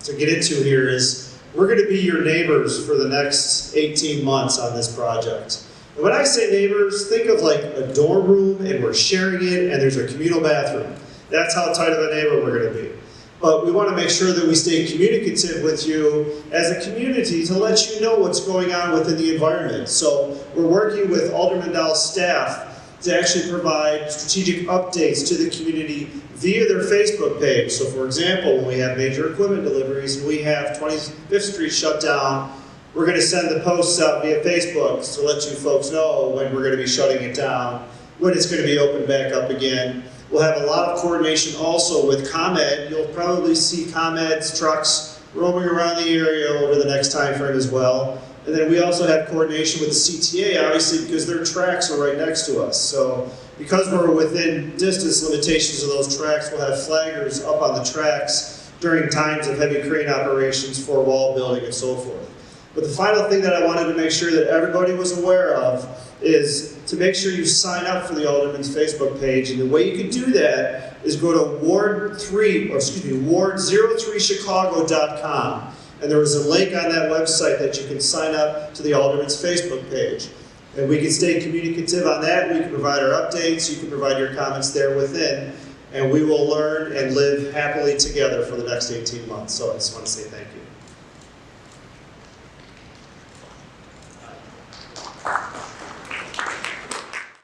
to get into here is we're going to be your neighbors for the next 18 months on this project. And when I say neighbors, think of like a dorm room and we're sharing it and there's a communal bathroom. That's how tight of a neighbor we're going to be. But we want to make sure that we stay communicative with you as a community to let you know what's going on within the environment. So we're working with Alderman Dowell's staff to actually provide strategic updates to the community via their Facebook page. So for example, when we have major equipment deliveries and we have 25th Street shut down, we're going to send the posts out via Facebook to let you folks know when we're going to be shutting it down, when it's going to be opened back up again. We'll have a lot of coordination also with ComEd. You'll probably see ComEd's trucks roaming around the area over the next time frame as well. And then we also have coordination with the CTA, obviously, because their tracks are right next to us. So because we're within distance limitations of those tracks, we'll have flaggers up on the tracks during times of heavy crane operations for wall building and so forth. But the final thing that I wanted to make sure that everybody was aware of is to make sure you sign up for the Alderman's Facebook page. And the way you can do that is go to ward03chicago.com. And there is a link on that website that you can sign up to the Alderman's Facebook page. And we can stay communicative on that. We can provide our updates. You can provide your comments there within. And we will learn and live happily together for the next 18 months. So I just want to say thank you.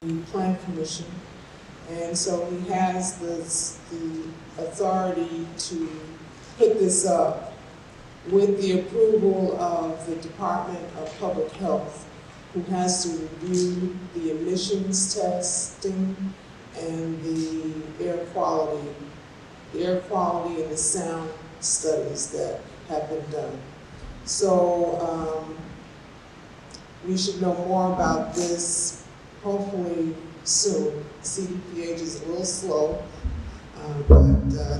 The Plan Commission, and so he has the authority to put this up with the approval of the Department of Public Health, who has to review the emissions testing and the air quality and the sound studies that have been done. So we should know more about this hopefully soon. CDPH is a little slow, but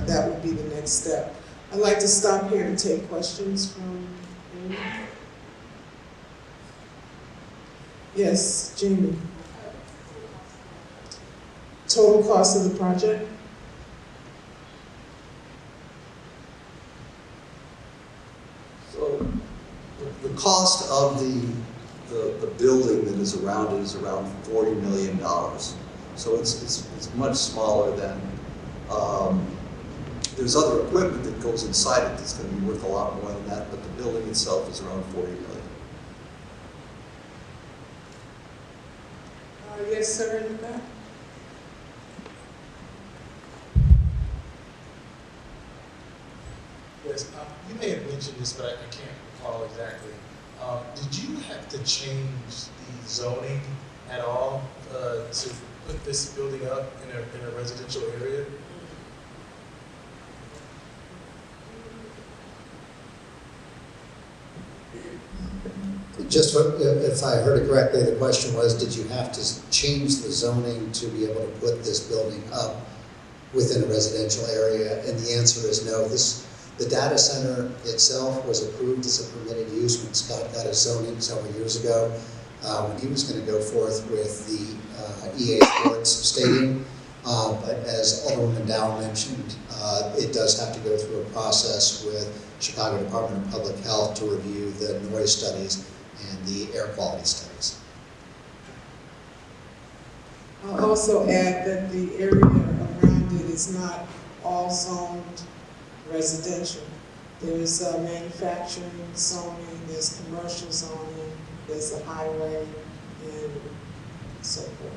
that would be the next step. I'd like to stop here and take questions from anyone. Yes, Jamie. Total cost of the project? So the cost of the building that is around it is around $40 million. So it's much smaller than, there's other equipment that goes inside it that's going to be worth a lot more than that, but the building itself is around $40 million. Yes, sir, in the back. Yes, you may have mentioned this, but I can't recall exactly. Did you have to change the zoning at all to put this building up in a residential area? Just if I heard it correctly, the question was, did you have to change the zoning to be able to put this building up within a residential area? And the answer is no. The data center itself was approved as a permitted use when Scott got his zoning several years ago, when he was going to go forth with the EA Sports Stadium. But as Alderman Dowell mentioned, it does have to go through a process with Chicago Department of Public Health to review the noise studies and the air quality studies. I'll also add that the area around it is not all zoned residential. There's manufacturing zoning, there's commercial zoning, there's a highway, and so forth.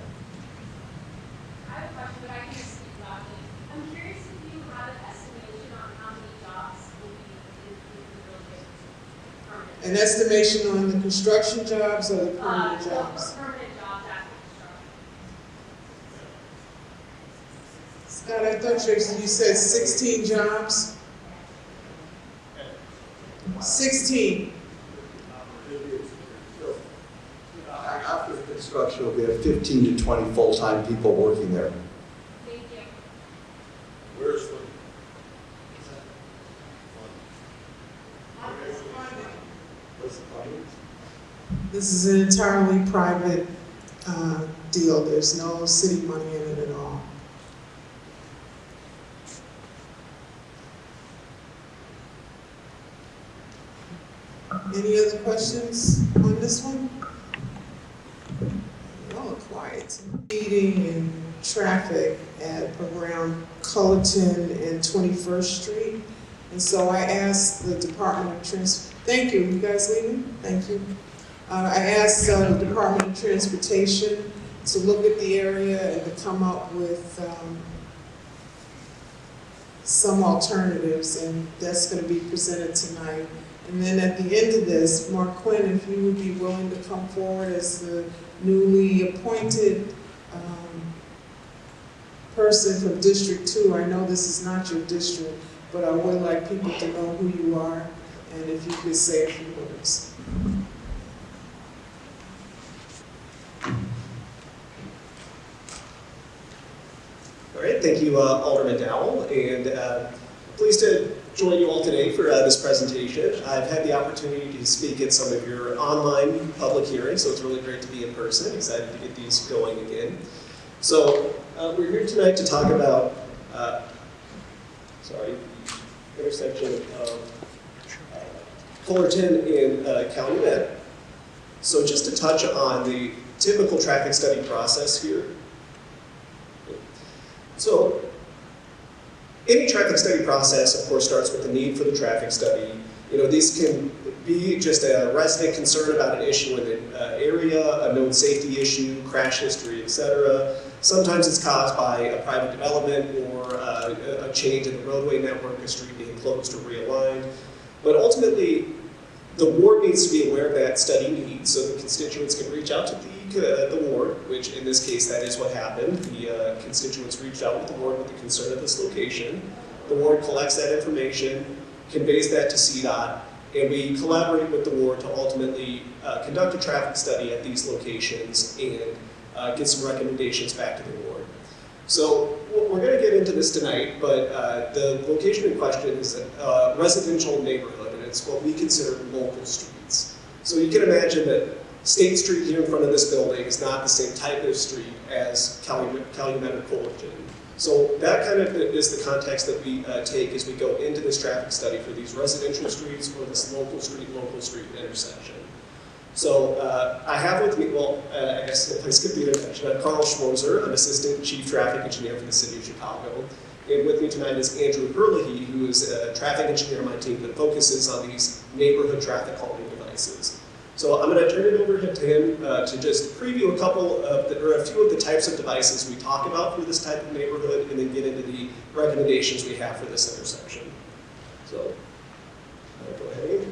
I have a question, but I can just speak about it. I'm curious if you have an estimation on how many jobs will be in the building permanent. An estimation on the construction jobs or the permanent jobs? Permanent jobs after construction. Scott, I thought you said 16 jobs? 16. After construction, we have 15 to 20 full-time people working there. Thank you. Where's the? This is an entirely private deal. There's no city money in it at all. Any other questions on this one? Y'all are quiet. Speeding and traffic at around Cullerton and 21st Street. And so I asked the Department of thank you, you guys leaving? Thank you. I asked the Department of Transportation to look at the area and to come up with some alternatives, and that's going to be presented tonight. And then at the end of this, Mark Quinn, if you would be willing to come forward as the newly appointed person from District 2. I know this is not your district, but I would like people to know who you are, and if you could say a few words. All right, thank you, Alderman Dowell, and pleased to join you all today for this presentation. I've had the opportunity to speak at some of your online public hearings, so it's really great to be in person. Excited to get these going again. So we're here tonight to talk about, the intersection of Cullerton and Calumet. So just to touch on the typical traffic study process here. So any traffic study process, of course, starts with the need for the traffic study. You know, these can be just a resident concern about an issue in an area, a known safety issue, crash history, etc. Sometimes it's caused by a private development or a change in the roadway network, a street being closed or realigned. But ultimately, the ward needs to be aware of that study need, so the constituents can reach out to the ward, which in this case, that is what happened. The constituents reached out with the ward with the concern of this location. The ward collects that information, conveys that to CDOT, and we collaborate with the ward to ultimately conduct a traffic study at these locations and get some recommendations back to the ward. So we're going to get into this tonight, but the location in question is a residential neighborhood, and it's what we consider local streets. So you can imagine that State Street here in front of this building is not the same type of street as Calumet or Cullerton. So that kind of is the context that we take as we go into this traffic study for these residential streets or this local street intersection. So I have with me, I guess if I skip the introduction, I'm Carl Schwarzer. I'm Assistant Chief Traffic Engineer for the City of Chicago. And with me tonight is Andrew Herlihy, who is a traffic engineer on my team that focuses on these neighborhood traffic calming devices. So I'm going to turn it over to him to just preview a few of the types of devices we talk about for this type of neighborhood, and then get into the recommendations we have for this intersection. So I'll go ahead.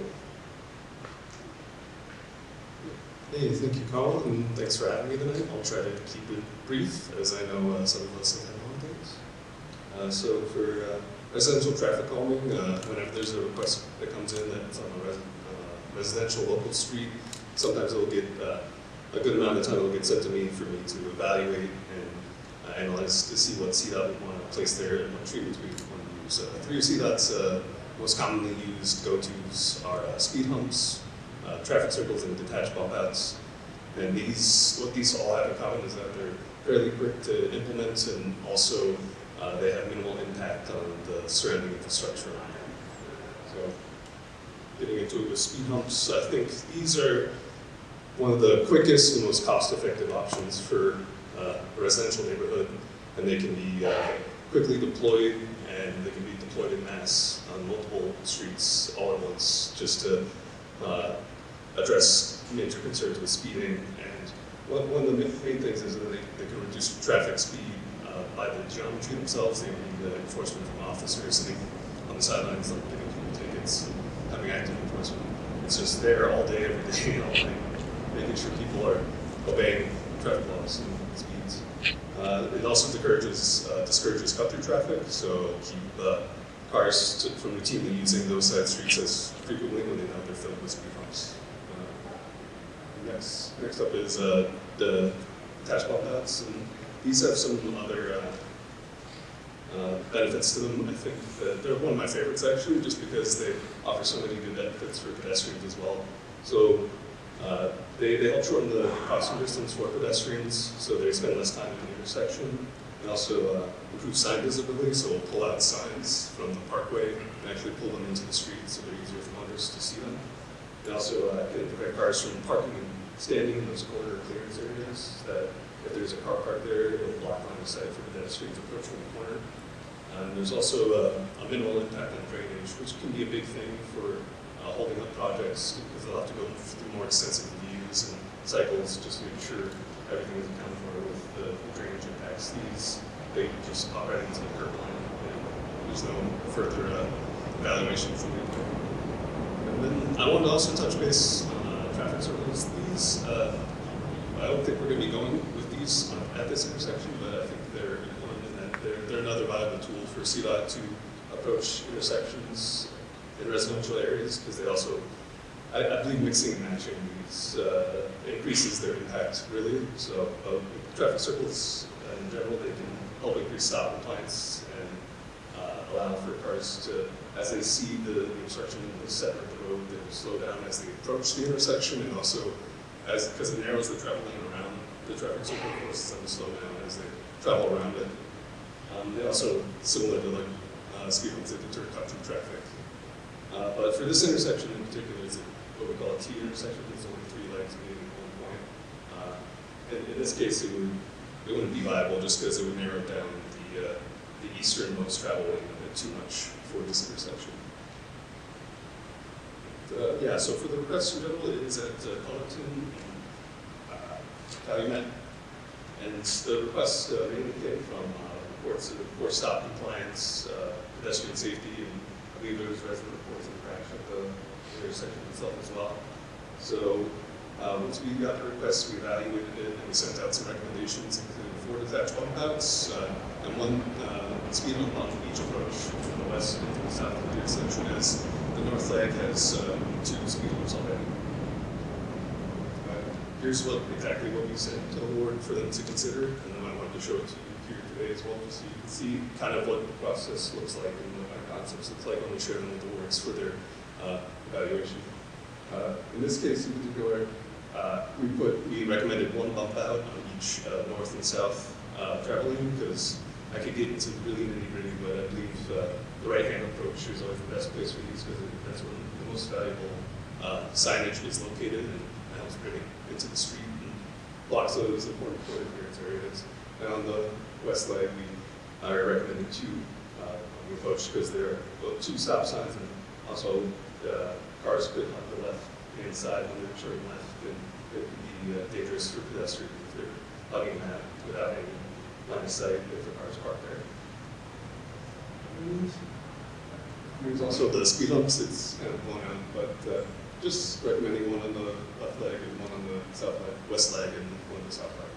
Hey, thank you, Carl, and thanks for having me tonight. I'll try to keep it brief, as I know some of us have on things. So for residential traffic calming, whenever there's a request that comes in that's on a residential local street, sometimes it'll get a good amount of time will get sent to me for me to evaluate and analyze to see what CDOT would want to place there and what treatments we want to use. Three of CDOT's most commonly used go-tos are speed humps, traffic circles, and detached bump outs. And what these all have in common is that they're fairly quick to implement, and also they have minimal impact on the surrounding infrastructure. So, getting into it with speed humps, I think these are one of the quickest and most cost-effective options for a residential neighborhood, and they can be quickly deployed, and they can be deployed in mass on multiple streets all at once, just to address major concerns with speeding. And one of the main things is that they can reduce traffic speed by the geometry themselves. They need the enforcement from officers sitting on the sidelines, like giving people tickets, having active enforcement. It's just there all day, every day, all night, making sure people are obeying traffic laws and speeds. It also discourages cut-through traffic, so keep cars from routinely using those side streets as frequently when they know they're filled with speed humps. Next up is the attached bump outs, and these have some other benefits to them. I think that they're one of my favorites, actually, just because they offer so many good benefits for pedestrians as well. So They help shorten the crossing distance for pedestrians, so they spend less time in the intersection. And also improve sign visibility, so we'll pull out signs from the parkway and actually pull them into the street so they're easier for motorists to see them. And also can prevent cars from parking and standing in those corner clearance areas that if there's a car parked there, it'll block line of sight for pedestrians approaching the corner. And there's also a minimal impact on drainage, which can be a big thing for holding up projects because they'll have to go through more extensive reviews and cycles just to make sure everything is accounted for with the drainage impacts. They just pop right into the curb line and there's no further evaluation from the impact. And then I wanted to also touch base on traffic circles. These, I don't think we're going to be going with these at this intersection, but I think they're important in that they're another viable tool for CDOT to approach intersections in residential areas because they also, I believe mixing and matching these increases their impact really. So traffic circles in general, they can help increase stop compliance and allow for cars to, as they see the intersection is separate the road, they will slow down as they approach the intersection, and also because it narrows the travel lane around the traffic circle, forces them to slow down as they travel around it. They also, similar to like speed bumps, they deter cut-through traffic. But for this intersection in particular, it's what we call a T intersection. There's only 3 legs meeting at one point. In this case, it wouldn't be viable just because it would narrow down the easternmost travel lane a bit too much for this intersection. Yeah, so for the request in general, it is at Cullerton and Calumet. And the request mainly came from reports of poor stop compliance, pedestrian safety, and I believe there was resident reports of crash at the intersection itself as well. So once we got the request, we evaluated it and we sent out some recommendations, including 4 detached bump outs and 1 speed bump on each approach from the west and from the south of the intersection, as the north leg has 2 speed bumps already. Here's exactly what we sent to the board for them to consider, and then I wanted to show it to you here today as well, just so you can see kind of what the process looks like and what our concepts look like when we share them with the boards for their evaluation. In this case in particular, we recommended 1 bump out on each north and south traveling, because I could get into really nitty-gritty, but I believe the right-hand approach is always the best place for these because that's where the most valuable signage is located and helps bring it into the street and blocks those important point of clearance areas. And on the west leg, we recommended 2 on the approach because there are both 2 stop signs, and also cars could on the left-hand side when they're turning left, and it could be dangerous for pedestrians if they're hugging that without any line of sight if the car's parked there. There's also the speed humps. It's kind of blown out, but just recommending 1 on the left leg and 1 on the south leg, west leg, and 1 on the south leg.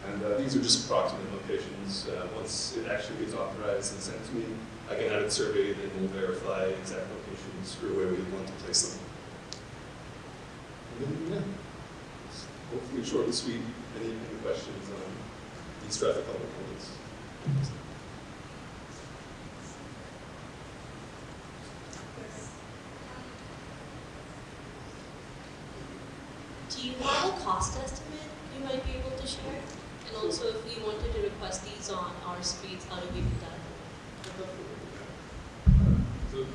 And these are just approximate locations. Once it actually gets authorized and sent to me, I can have it surveyed and we'll verify exact locations for where we want to place them. And then, yeah, hopefully short and sweet. Any questions on these traffic calming points? Do you have a cost estimate you might be able to share? And also, if we wanted to request these on our streets, how do we do that?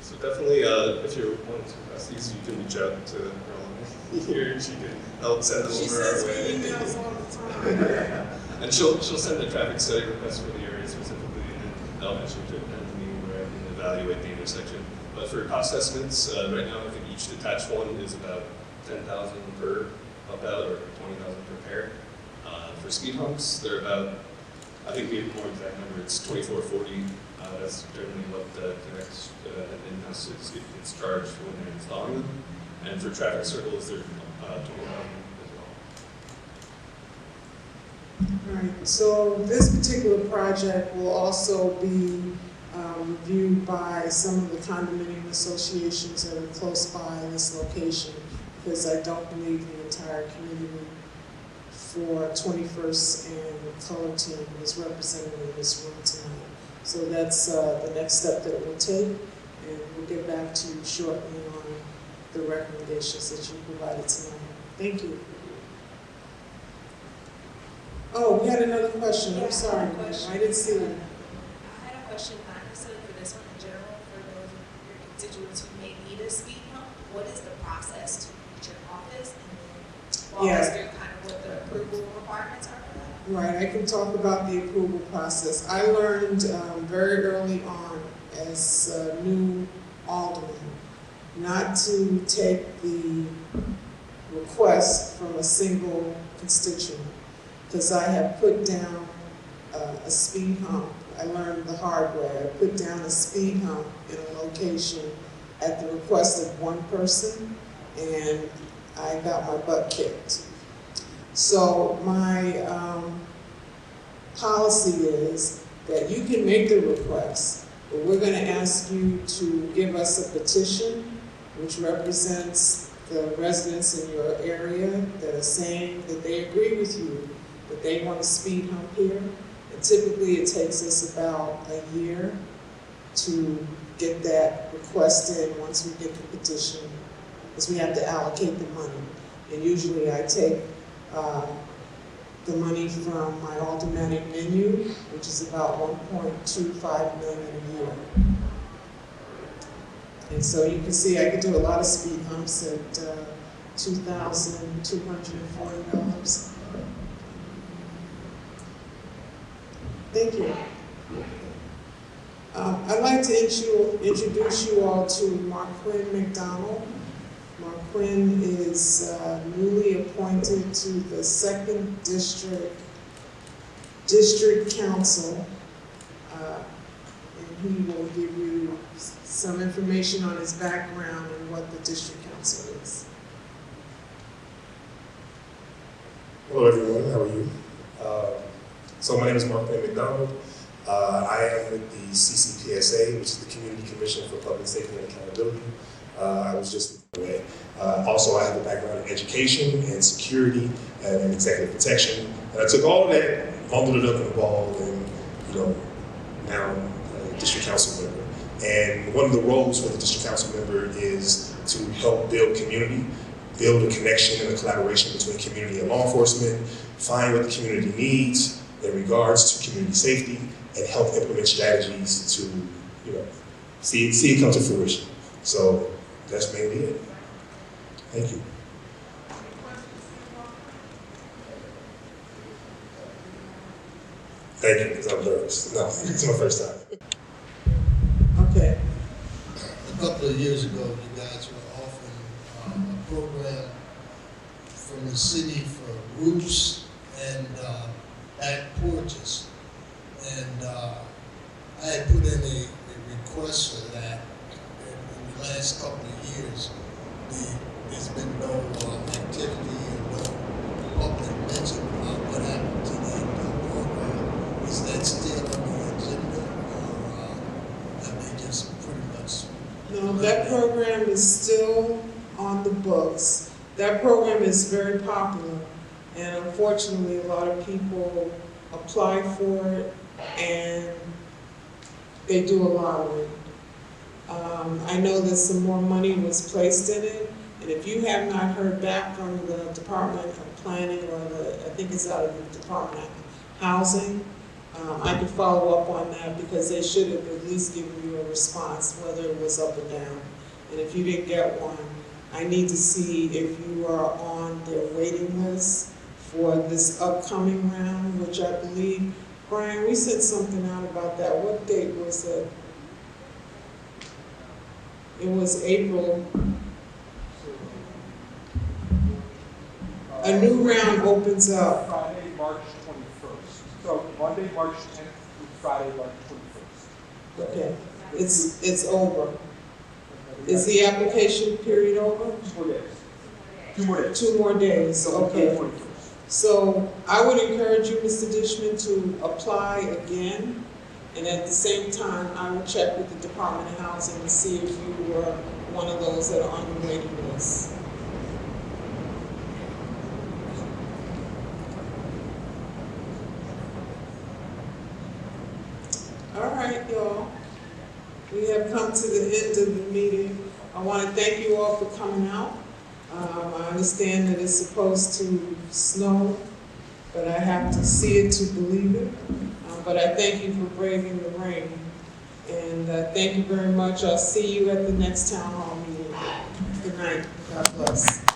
So definitely, if you're wanting to request these, you can reach out to Caroline here. She can help send them over our way. Emails all the time. And she'll send a traffic study request for the area specifically, and then I'll eventually put them to me where I can evaluate the intersection. But for cost estimates, right now I think each detached one is about $10,000 per up out or $20,000 per pair. For speed humps, they're about, I think we have a more exact number, it's $24.40. That's generally what the Connect in-house gets charged for when they're installing them. And for traffic circles, they're $20,000 as well. Right, so this particular project will also be reviewed by some of the condominium associations that are close by this location, because I don't believe the entire community for 21st and Cullerton is represented in this room tonight. So that's the next step that we'll take, and we'll get back to you shortly on the recommendations that you provided tonight. Thank you. Oh, we had another question. I'm sorry, I didn't see it. I had a question, not necessarily for this one, in general, for those of your constituents who may need a speed hump. What is the process to reach your office, and then walk us through kind of what the approval requirements are for that? Right, I can talk about the approval process. I learned very early on as a new alderman not to take the request from a single constituent, because I have put down a speed hump. I learned the hard way. I put down a speed hump in a location at the request of one person, and I got my butt kicked. So my policy is that you can make the request, but we're going to ask you to give us a petition which represents the residents in your area that are saying that they agree with you, that they want a speed hump here. And typically it takes us about a year to get that request in once we get the petition, because we have to allocate the money. And usually I take the money from my aldermanic menu, which is about $1.25 million a year. And so you can see I could do a lot of speed humps at $2,240. Thank you. I'd like to introduce you all to Marquin McDonald. Marquin is newly appointed to the 2nd District Council, and he will give you some information on his background and what the District Council is. Hello everyone, how are you? So my name is Mark McDonald. I am with the CCPSA, which is the Community Commission for Public Safety and Accountability. I was just away. Also, I have a background in education and security and executive protection. And I took all of that, bundled it up in a ball, and now I'm a district council member. And one of the roles for the district council member is to help build community, build a connection and a collaboration between community and law enforcement, find what the community needs in regards to community safety, and help implement strategies to, see it come to fruition. So that's mainly it. Thank you. Thank you, because I'm nervous. No, it's my first time. Okay. A couple of years ago, you guys were offering a program from the city for roofs and back porches. And I had put in a request for that. In the last couple of years, there's been no activity and no public mention about what happened to that program. Is that still on the agenda, or have they just pretty much? No, that program is still on the books. That program is very popular, and unfortunately, a lot of people apply for it, and they do a lottery. I know that some more money was placed in it, and if you have not heard back from the Department of Planning, or I think it's out of the Department of Housing, I can follow up on that, because they should have at least given you a response, whether it was up or down. And if you didn't get one, I need to see if you are on their waiting list for this upcoming round, which I believe, Brian, we sent something out about that. What date was it? It was April. A new round opens up. Friday, March 21st. So Monday, March 10th through Friday, March 21st. Okay, it's over. Is the application period over? 2 more days. 2 more days. 2 more days, okay. So I would encourage you, Mr. Dishman, to apply again. And at the same time, I will check with the Department of Housing to see if you were one of those that are on the waiting list. All right, y'all. We have come to the end of the meeting. I want to thank you all for coming out. I understand that it's supposed to snow, but I have to see it to believe it. But I thank you for braving the rain. And thank you very much. I'll see you at the next town hall meeting. Good night. God bless.